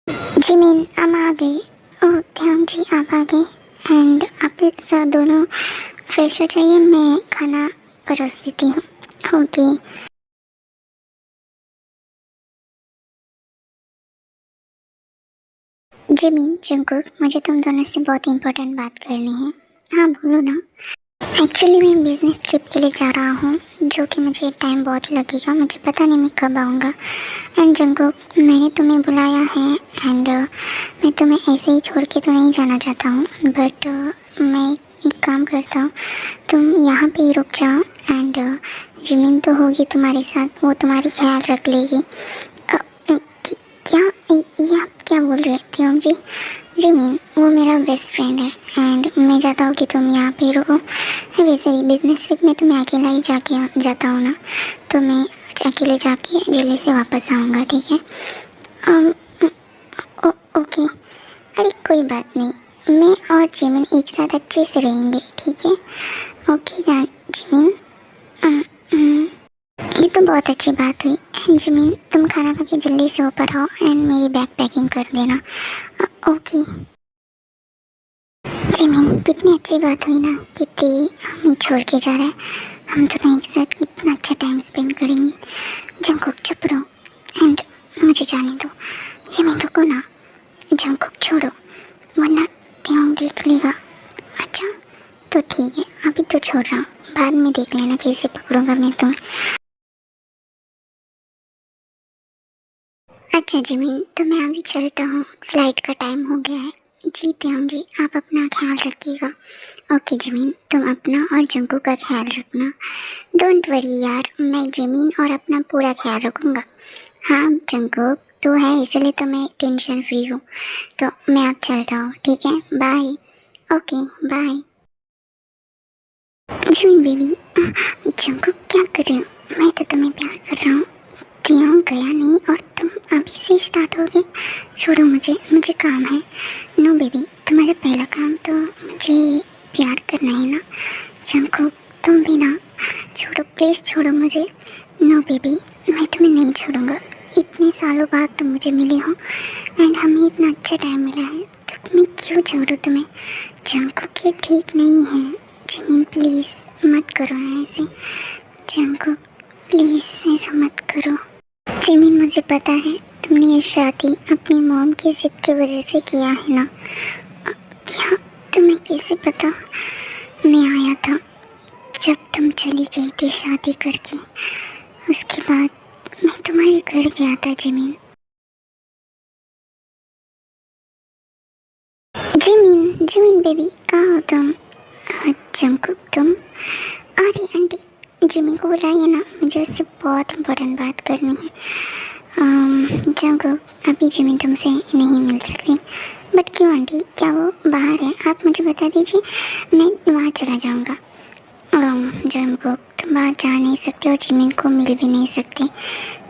Jimin हम आ गए। ओह ध्यान जी आप आ गए एंड आप सब दोनों फ्रेश हो जाइए, मैं खाना परोस देती हूँ। ओके। जिमिन जंकुक, मुझे तुम दोनों से बहुत इम्पोर्टेंट बात करनी है। हाँ बोलो ना। एक्चुअली मैं बिज़नेस ट्रिप के लिए जा रहा हूँ, जो कि मुझे टाइम बहुत लगेगा, मुझे पता नहीं मैं कब आऊँगा। एंड जंकुक मैंने तुम्हें बुलाया है एंड मैं तुम्हें ऐसे ही छोड़ के तो नहीं जाना चाहता हूँ, बट मैं एक काम करता हूँ, तुम यहाँ पे ही रुक जाओ एंड जिमिन तो होगी तुम्हारे साथ, वो तुम्हारी ख्याल रख लेगी। क्या ये आप क्या बोल रहे थे हम जी? जिमिन वो मेरा बेस्ट फ्रेंड है एंड मैं चाहता हूँ कि तुम यहाँ पे रुको। वैसे भी बिजनेस ट्रिप में तो मैं अकेला ही जाके जाता हूँ ना, तो मैं अकेले जाके जल्दी से वापस आऊँगा, ठीक है? अम, ओके। अरे कोई बात नहीं, मैं और जिमिन एक साथ अच्छे से रहेंगे, ठीक है? ओके जान जिमिन। अम, अम, ये तो बहुत अच्छी बात हुई। एंड जिमिन तुम खाना खा के जल्दी से ऊपर आओ एंड मेरी बैग पैकिंग कर देना। ओके। जिमिन कितनी अच्छी बात हुई ना, कितनी हमें छोड़ के जा रहा है, हम दोनों एक साथ कितना अच्छा टाइम स्पेंड करेंगे। जंकुक चुप रहो एंड मुझे जाने दो। जिमिन रुको ना, जंकुक छोड़ो वरना त्यों देख लेगा। अच्छा तो ठीक है, अभी तो छोड़ रहा हूँ, बाद में देख लेना कैसे पकड़ूंगा मैं तुम्हें। अच्छा जिमिन तो मैं अभी चलता हूँ, फ्लाइट का टाइम हो गया है। जी त्यान जी आप अपना ख्याल रखिएगा। ओके जिमिन तुम अपना और जंकू का ख्याल रखना। डोंट वरी यार, मैं जिमिन और अपना पूरा ख्याल रखूँगा। हाँ जंकू तो है इसलिए तो मैं टेंशन फ्री हूँ, तो मैं अब चलता हूँ, ठीक है? Bye. Okay bye. Jimin baby Jungkook क्या कर रही हो? मैं तो तुम्हें प्यार कर रहा हूँ। क्यों गया नहीं और तुम अभी से स्टार्ट हो गए? छोड़ो मुझे, मुझे काम है। नो बेबी तुम्हारा पहला काम तो मुझे प्यार करना है ना। जंको तुम भी ना, छोड़ो प्लीज़ छोड़ो मुझे। नो बेबी मैं तुम्हें नहीं छोड़ूंगा, इतने सालों बाद तुम मुझे मिले हो एंड हमें इतना अच्छा टाइम मिला है, तो मैं क्यों छोड़ूँ तुम्हें? जंको के ठीक नहीं है। जिमिन प्लीज़ मत करो ऐसे। जंको प्लीज़ ऐसा मत करो। जिमिन मुझे पता है तुमने ये शादी अपनी मॉम की जिद की वजह से किया है ना। क्या तुम्हें कैसे पता? मैं आया था जब तुम चली गई थी शादी करके, उसके बाद मैं तुम्हारे घर गया था जिमिन। जिमिन जिमिन बेबी कहाँ हो तुम? जंकुक तुम? अरे आंटी जिमिन को बुलाइए ना, मुझे उससे बहुत इम्पोर्टेंट बात करनी है। जंकुक अभी जिमिन तुमसे नहीं मिल सकती। बट क्यों आंटी, क्या वो बाहर है? आप मुझे बता दीजिए, मैं वहाँ चला जाऊँगा। जंकुक तुम बाहर जा नहीं सकते और जिमिन को मिल भी नहीं सकते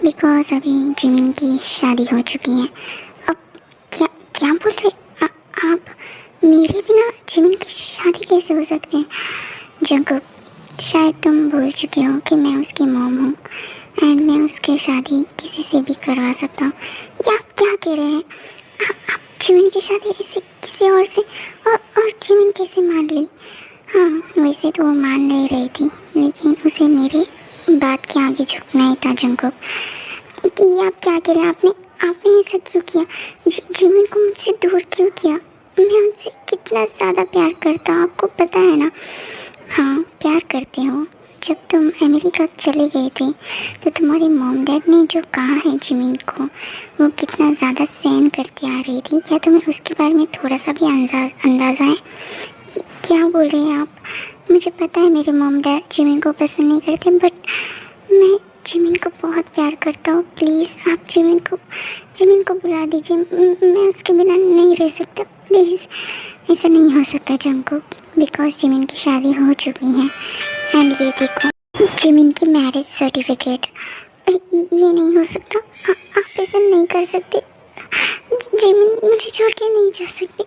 बिकॉज अभी जिमिन की शादी हो चुकी है। अब क्या क्या बोल रहे आप? मेरे बिना जिमिन की शादी कैसे हो सकती है? जंकुक शायद तुम भूल चुके हो कि मैं उसकी मॉम हूँ एंड मैं उसकी शादी किसी से भी करवा सकता हूँ। ये आप क्या कह रहे हैं? आप जिमिन की शादी ऐसे किसी और से? और जिमिन कैसे मान ली? हाँ वैसे तो वो मान नहीं रही थी, लेकिन उसे मेरी बात के आगे झुकना ही था। जंकुक ये आप क्या कह रहे हैं? आपने ऐसा क्यों किया? जिमिन को मुझसे दूर क्यों किया? मैं उनसे कितना ज़्यादा प्यार करता हूँ, आपको पता है ना। हाँ प्यार करते हो। जब तुम अमेरिका चले गए थे तो तुम्हारी मॉम डैड ने जो कहा है जिमिन को, वो कितना ज़्यादा सहन करती आ रही थी, क्या तुम्हें उसके बारे में थोड़ा सा भी अंदाज़ा है? क्या बोल रहे हैं आप? मुझे पता है मेरे मॉम डैड जिमिन को पसंद नहीं करते, बट मैं जिमिन को बहुत प्यार करता हूँ। प्लीज़ आप जिमिन को बुला दीजिए, मैं उसके बिना नहीं रह सकता। प्लीज़ ऐसा नहीं हो सकता जंकुक, बिकॉज जिमिन की शादी हो चुकी है एंड ये देखो जिमिन की मैरिज सर्टिफिकेट। ये नहीं हो सकता। आप ऐसा नहीं कर सकते। जिमिन मुझे छोड़ के नहीं जा सकती।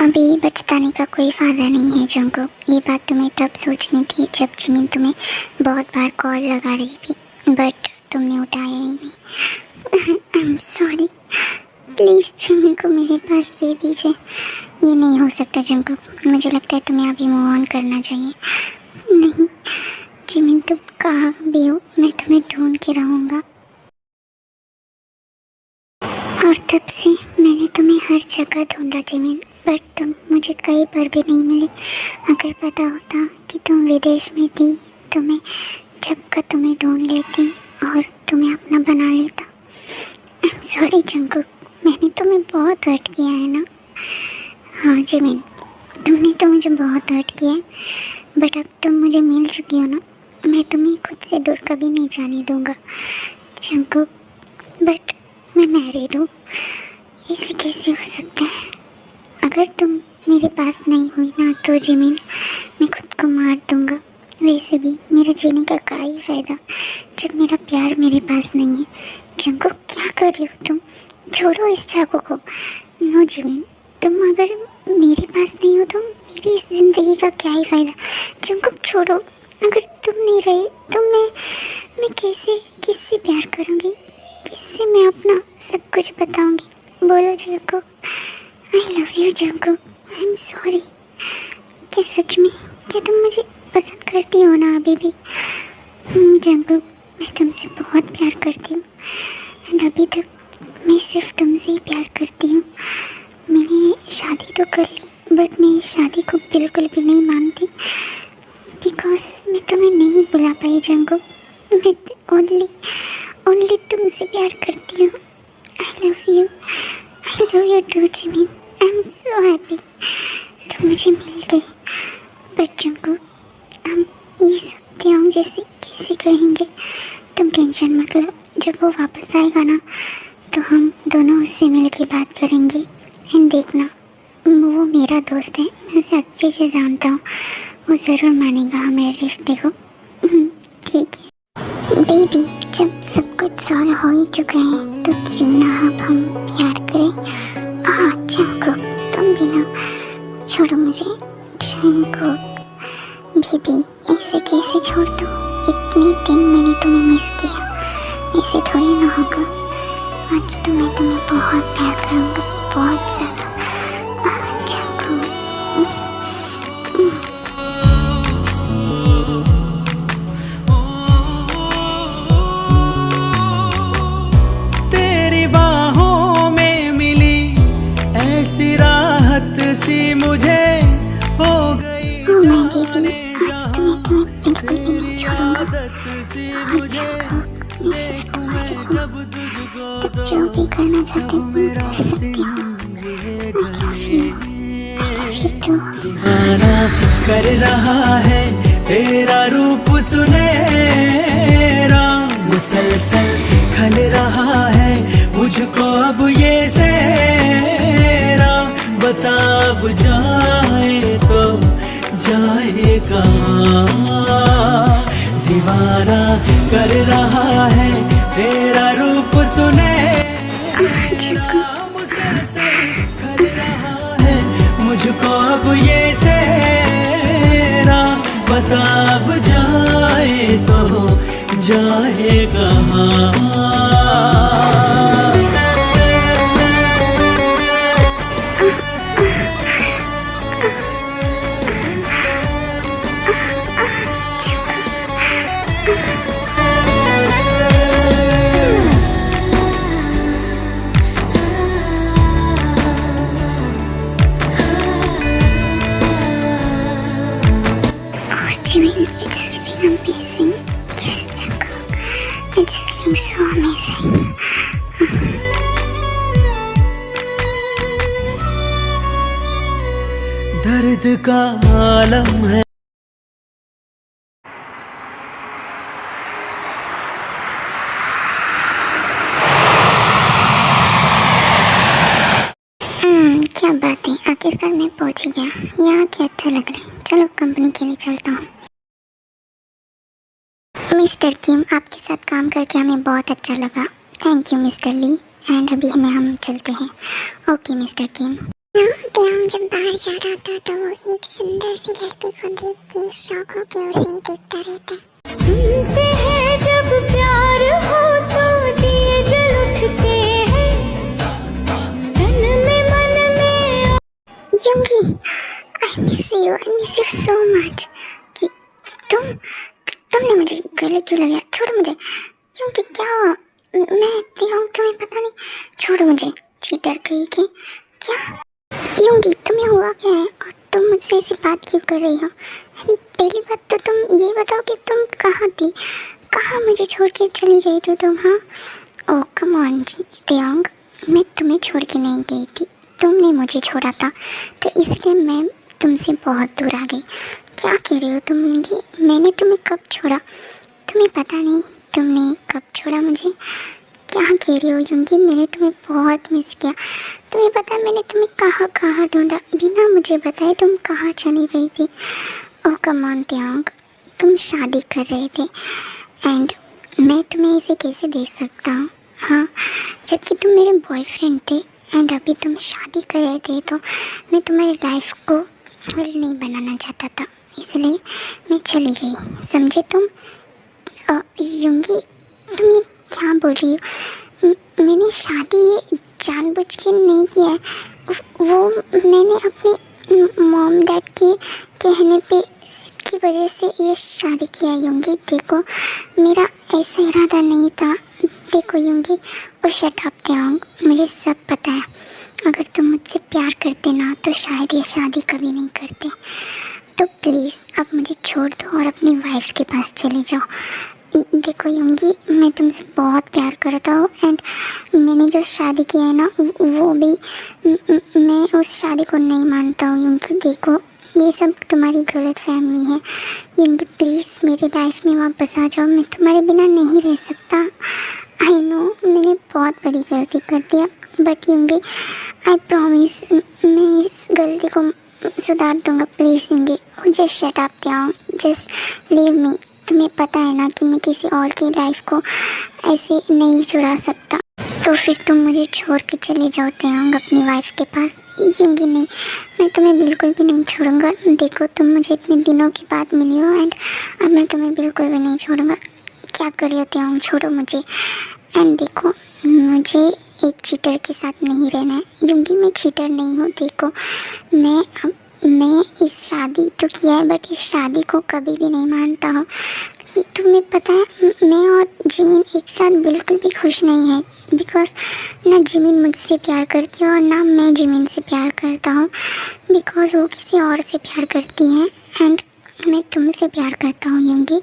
अभी बचताने का कोई फ़ायदा नहीं है जंकुक, ये बात तुम्हें तब सोचनी थी जब जिमिन तुम्हें बहुत बार कॉल लगा रही थी, बट तुमने उठाया ही नहीं। I am sorry. Please Jimin को मेरे पास दे दीजिए। ये नहीं हो सकता जंगकुक, मुझे लगता है तुम्हें अभी मूव ऑन करना चाहिए। नहीं जिमिन, तुम कहाँ भी हो, मैं तुम्हें ढूंढ के रहूँगा। और तब से मैंने तुम्हें हर जगह ढूंढा जिमिन, पर तुम मुझे कहीं पर भी नहीं मिली। अगर पता होता कि तुम विदेश में थी तो मैं जब का तुम्हें ढूंढ लेती और तुम्हें अपना बना लेता। आई एम सॉरी जंगकुक, मैंने तुम्हें बहुत हर्ट किया है ना। हाँ जिमिन, तुमने तो मुझे बहुत हर्ट किया है, बट अब तुम मुझे मिल चुकी हो ना, मैं तुम्हें खुद से दूर कभी नहीं जाने दूँगा जंगकुक। बट मैं मैरिड हूँ, ऐसे कैसे हो सकता है? अगर तुम मेरे पास नहीं हुई ना तो जिमिन मैं खुद को मार दूँगा। वैसे भी मेरा जीने का क्या ही फ़ायदा जब मेरा प्यार मेरे पास नहीं है। जंगकुक क्या कर रही हो तुम? छोड़ो इस चाकू को। नो जिमिन, तुम अगर मेरे पास नहीं हो तो मेरी इस ज़िंदगी का क्या ही फ़ायदा। जंगकुक छोड़ो, अगर तुम नहीं रहे तो मैं कैसे किससे प्यार करूँगी, किससे मैं अपना सब कुछ बताऊँगी? बोलो Jungkook. I love you Jungkook, I am sorry. क्या सच में, क्या तुम मुझे पसंद करती हो ना अभी भी? जंगकुक, मैं तुमसे बहुत प्यार करती हूँ एंड अभी तक मैं सिर्फ तुमसे ही प्यार करती हूँ। मैंने शादी तो कर ली, बट मैं इस शादी को बिल्कुल भी नहीं मानती बिकॉज मैं तुम्हें नहीं बुला पाई जंगकुक। मैं ओनली तुमसे प्यार करती हूँ। I love you too Jimin, I am so happy तुम मुझे मिल गई। बट जंगकुक, हम ये सब त्यों जैसे कैसे कहेंगे? तुम टेंशन मत लो, जब वो वापस आएगा ना तो हम दोनों उससे मिल के बात करेंगे। एंड देखना, वो मेरा दोस्त है, मैं उसे अच्छे से जानता हूँ, वो ज़रूर मानेगा हमारे रिश्ते को। ठीक है बेबी, जब सब कुछ सॉल्व हो ही चुका है तो क्यों ना अब हम प्यार करें। हाँ जंगकुक, तुम भी ना, छोड़ो मुझे जंगकुक। बेबी ऐसे कैसे छोड़ दो? इतने दिन मैंने तुम्हें मिस किया, ऐसे थोड़ी ना होगा। आज तो मैं तुम्हें बहुत प्यार करूँगा, बहुत ज़्यादा। जंगकुक। तेरी बाहों में मिली ऐसी राहत सी मुझे हो गई जाने जहां तेरी आदत सी मुझे देखूं मैं जब तुझको जो भी करना चाहते हो कर सकती हो। दीवाना कर रहा है तेरा रूप सुनहरा, मुसलसल खल रहा है मुझको अब ये सेहरा। बता अब जाए तो जाए कहाँ? दीवाना कर रहा है तेरा रूप सुनहरा, मुसलसल खल रहा है मुझको अब ये सेहरा। बता अब जाए तो जाए कहाँ? Jimin, it's really amazing. Yes, Jungkook, it's feeling so amazing. दर्द का आलम है। क्या बात है, आखिरकार मैं पहुंच ही गया। यहाँ क्या अच्छा लग रहा है, चलो कंपनी के लिए चलता हूँ। मिस्टर किम, आपके साथ काम करके हमें बहुत अच्छा लगा। Thank you mister Lee. And अभी हम चलते हैं। Okay mister Kim. हम जब बाहर जा रहा था तो वो एक सुंदर सी लड़की को देख के शौक हो के उसे ही देखता रहता है। सुनते हैं जब प्यार हो तो दिए जल उठते हैं, सो मच कि तुमने मुझे गले क्यों लगाया। छोड़ो मुझे। क्योंकि क्या हुआ? मैं इतनी हूँ तुम्हें पता नहीं। छोड़ो मुझे चीटर कहीं के। क्या यूंगी तुम्हें हुआ क्या है और तुम मुझसे ऐसी बात क्यों कर रही हो? पहली बात तो तुम ये बताओ कि तुम कहाँ थी, कहाँ मुझे छोड़ के चली गई थी तुम? हाँ ओह कम ऑन जी दियांग, मैं तुम्हें छोड़ के नहीं गई थी, तुमने मुझे छोड़ा था, तो इसलिए मैं तुमसे बहुत दूर आ गई। क्या कह रही हो तुम यूंगी? मैंने तुम्हें कब छोड़ा? तुम्हें पता नहीं तुमने कब छोड़ा मुझे? क्या कह रही हो यूंगी? मैंने तुम्हें बहुत मिस किया। तुम्हें पता है मैंने तुम्हें कहाँ कहाँ ढूंढा, बिना मुझे बताए तुम कहाँ चली गई थी? ओह कम ऑन दियांग, तुम शादी कर रहे थे एंड मैं तुम्हें इसे कैसे देख सकता हूँ? हाँ जबकि तुम मेरे बॉयफ्रेंड थे एंड अभी तुम शादी कर रहे थे, तो मैं तुम्हारी लाइफ को हल नहीं बनाना चाहता था, इसलिए मैं चली गई। समझे तुम? यूंगी तुम ये क्या बोल रही हो? मैंने शादी जानबूझ के नहीं किया है, वो मैंने अपने मॉम डैड के कहने पे की वजह से ये शादी किया। यूंगी देखो मेरा ऐसा इरादा नहीं था। देखो यूंगी और शट अप दियांग, मुझे सब पता है। अगर तुम मुझसे प्यार करते ना तो शायद ये शादी कभी नहीं करते। तो प्लीज़ अब मुझे छोड़ दो और अपनी वाइफ के पास चले जाओ। देखो यूंगी मैं तुमसे बहुत प्यार करता हूँ एंड मैंने जो शादी की है ना वो भी मैं उस शादी को नहीं मानता हूँ। यूंगी देखो ये सब तुम्हारी गलत फहमी है। यूंगी प्लीज़ मेरी लाइफ में वापस आ जाओ, मैं तुम्हारे बिना नहीं रह सकता। आई नो मैंने बहुत बड़ी गलती कर दिया, बट यूंगी आई प्रॉमिस मैं इस गलती को सुधार दूंगा। प्लीज़ यूंगी जस्ट शट अप दियांग, जस्ट लीव मी। तुम्हें पता है ना कि मैं किसी और की लाइफ को ऐसे नहीं चुरा सकता, तो फिर तुम मुझे छोड़ के चले जाओ दियांग अपनी वाइफ के पास। यूंगी नहीं, मैं तुम्हें बिल्कुल भी नहीं छोड़ूंगा। देखो तुम मुझे इतने दिनों के बाद मिली हो एंड अब मैं तुम्हें बिल्कुल भी नहीं छोड़ूंगा। क्या कर रही हो दियांग? छोड़ो मुझे। एंड देखो मुझे एक चीटर के साथ नहीं रहना है। यूंगी मैं चीटर नहीं हूँ। देखो मैं इस शादी तो किया है बट इस शादी को कभी भी नहीं मानता हूँ। तुम्हें पता है मैं और जिमिन एक साथ बिल्कुल भी खुश नहीं है, बिकॉज ना जिमिन मुझसे प्यार करती है और ना मैं जिमिन से प्यार करता हूँ, बिकॉज वो किसी और से प्यार करती हैं एंड मैं तुमसे प्यार करता हूँ। यूंगी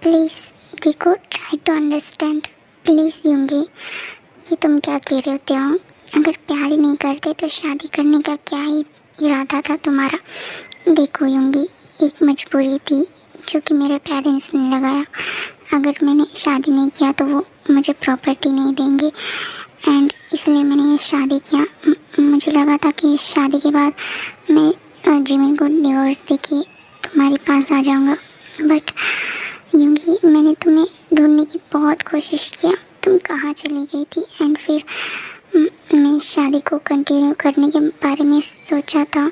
प्लीज़ देखो ट्राई टू अंडरस्टैंड प्लीज़। यूंगी ये तुम क्या कह रहे होते हो? अगर प्यार ही नहीं करते तो शादी करने का क्या ही इरादा था तुम्हारा? देखो यूंगी एक मजबूरी थी जो कि मेरे पेरेंट्स ने लगाया। अगर मैंने शादी नहीं किया तो वो मुझे प्रॉपर्टी नहीं देंगे एंड इसलिए मैंने ये शादी किया। मुझे लगा था कि इस शादी के बाद मैं जिमिन को डिवोर्स देके तुम्हारे पास आ जाऊंगा, बट यूंगी मैंने तुम्हें ढूंढने की बहुत कोशिश किया, तुम कहाँ चली गई थी? एंड फिर मैं शादी को कंटिन्यू करने के बारे में सोचा था,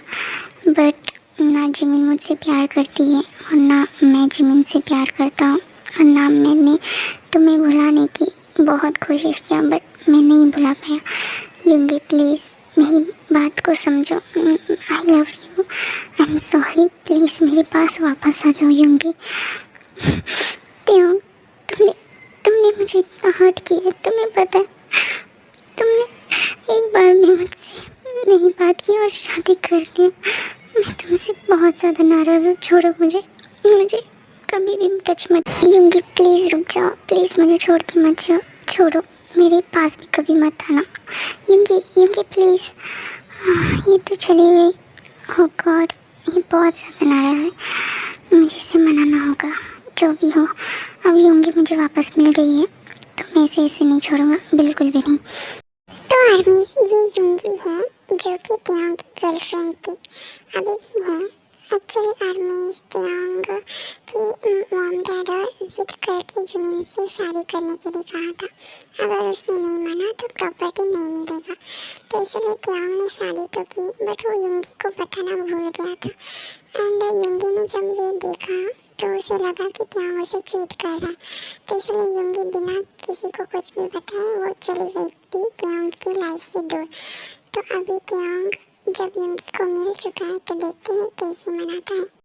बट ना जिमिन मुझसे प्यार करती है और ना मैं जिमिन से प्यार करता हूँ और ना मैंने तुम्हें भुलाने की बहुत कोशिश किया बट मैं नहीं भुला पाया। यूंगी प्लीज़ मेरी बात को समझो। आई love you, I am sorry, please मेरे पास वापस आ जाओ। यूंगी तुमने मुझे इतना हर्ट किया, तुम्हें पता है तुमने एक बार भी मुझसे नहीं बात की और शादी कर दी। मैं तुमसे बहुत ज़्यादा नाराज़ हूँ। छोड़ो मुझे कभी भी टच मत। यूंगी प्लीज़ रुक जाओ, प्लीज़ मुझे छोड़ के मत जाओ। छोड़ो, मेरे पास भी कभी मत आना। यूंगी प्लीज़। ये तो चली गई। ओह गॉड, ये बहुत ज़्यादा नाराज़ है, मुझे इसे मनाना होगा। जो भी हो अब यूंगी मुझे वापस मिल गई है तो मैं इसे नहीं छोड़ूंगा, बिल्कुल भी नहीं। तो आर्मीज ये यूंगी है जो कि दियांग की गर्लफ्रेंड थी, अभी भी है। एक्चुअली आर्मीज दियांग की मॉम डैड जिद करके जिमिन से शादी करने के लिए कहा था। अगर उसने नहीं माना तो प्रॉपर्टी नहीं मिलेगा, तो इसलिए दियांग ने शादी तो की बट वो यूंगी को बताना भूल गया था। एंड यूंगी ने जब ये देखा तो उसे लगा कि दियांग उसे चीट कर रहा है, तो इसलिए यूंगी बिना किसी को कुछ भी बताए वो चली गई थी दियांग की लाइफ से दूर। तो अभी दियांग जब यूंगी को मिल चुका है तो देखते हैं कैसे मनाता है।